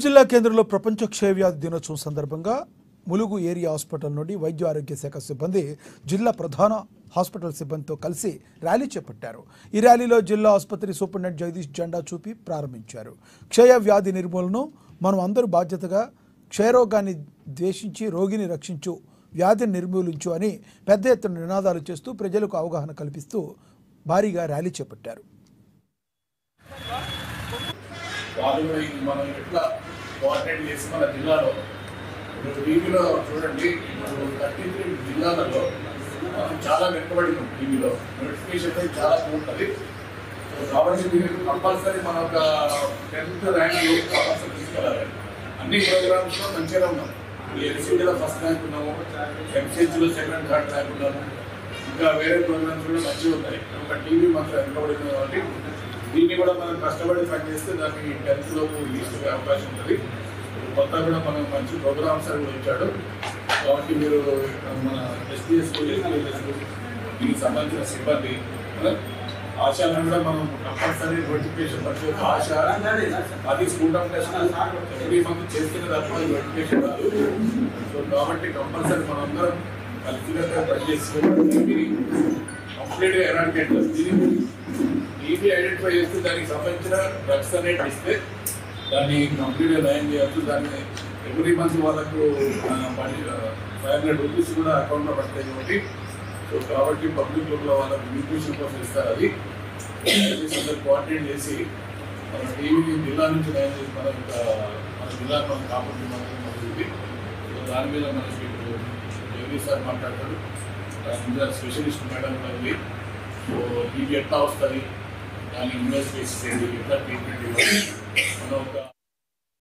జిల్లా కేంద్రంలో ప్రపంచ క్షయవ్యాధి దినోత్సవం సందర్భంగా ములుగు ఏరియా హాస్పిటల్ నుండి వైద్య ఆరోగ్య శాఖ సిబ్బంది జిల్లా ప్రధాన హాస్పిటల్ సిబ్బందితో కలిసి ర్యాలీ చేపట్టారు. ఈ ర్యాలీలో జిల్లా ఆసుపత్రి సూపరింటెండెంట్ జగదీష్ జెండా చూపి ప్రారంభించారు. క్షయవ్యాధి నిర్మూలనను మనం అందరూ బాధ్యతగా క్షయరోగాన్ని ద్వేషించి రోగిని రక్షించు, వ్యాధిని నిర్మూలించు అని పెద్ద ఎత్తున నినాదాలు చేస్తూ ప్రజలకు అవగాహన కల్పిస్తూ భారీగా ర్యాలీ చేపట్టారు. మనం ఎట్లా కోఆర్డినేట్ చేసి మన జిల్లాలో టీవీలో చూడండి, 33 జిల్లాలలో మనం చాలా వెనుకబడి ఉన్నాం. టీవీలో నోటిఫికేషన్ చాలా ఉంటుంది. కాబట్టి మీరు కంపల్సరీ మన ఒక 10th ర్యాంక్ కంపల్సరీ తీసుకెళ్ళాలి. అన్ని ప్రోగ్రామ్స్లో మంచిగా ఉన్నాం. ఎన్సీడీలో ఫస్ట్ ర్యాంక్ ఉన్నాము, ఎంసీహెచ్లో సెకండ్, థర్డ్ ర్యాంక్ ఉన్నాము. ఇంకా వేరే ప్రోగ్రామ్స్ కూడా మంచిగా ఉన్నాయి. ఒక టీవీ మాత్రం వెనుకబడింది కాబట్టి దీన్ని కూడా మనం కష్టపడి పనిచేస్తే దాన్ని 10th లోపు తీసుకునే అవకాశం ఉంటుంది. కొత్త కూడా మనం మంచి ప్రోగ్రామ్స్ కూడా ఇచ్చాడు. కాబట్టి మీరు మన ఎస్పీఎస్ దీనికి సంబంధించిన సిబ్బంది ఆశాలను కూడా మనం కంపల్సరీ నోటిఫికేషన్ ప్రతి ఒక్క ఆశ అది స్కూటం టెస్ట్ ఎవ్రీ మంత్ చేస్తున్న తప్ప నోటిఫికేషన్ రాదు. సో కాబట్టి కంపల్సరీ మనందరం కలిసిగా పనిచేసుకుని కంప్లీట్గా ఎరాడికేట్ టీబీ ఐడెంటిఫై చేస్తే దానికి సంబంధించిన డ్రగ్స్ అనేది ఇస్తే దాన్ని కంప్లీట్గా నయం చేయవచ్చు. దాన్ని ఎవ్రీ మంత్ వాళ్ళకు 500 రూపీస్ కూడా అకౌంట్లో పడతాయి కాబట్టి. సో కాబట్టి పబ్లిక్ లోపల వాళ్ళకు న్యూట్రిషన్ కోసం ఇస్తారు. అది అందరూ కోఆర్డినేట్ చేసి మన టీవీని జిల్లా నుంచి నయం చేసి మన జిల్లా మనం కాపాడుతుంది. సో దాని మీద మనకి ఇప్పుడు జగదీష్ సార్ మాట్లాడతారు. దాని మీద స్పెషలిస్ట్ మేడం ఉంది. సో టీబీ ఎట్లా వస్తుంది, దాన్ని ఇన్వెస్టిగేషన్ చేయండి, ఎట్లా ట్రీట్మెంట్ ఇవ్వాలి. మన ఒక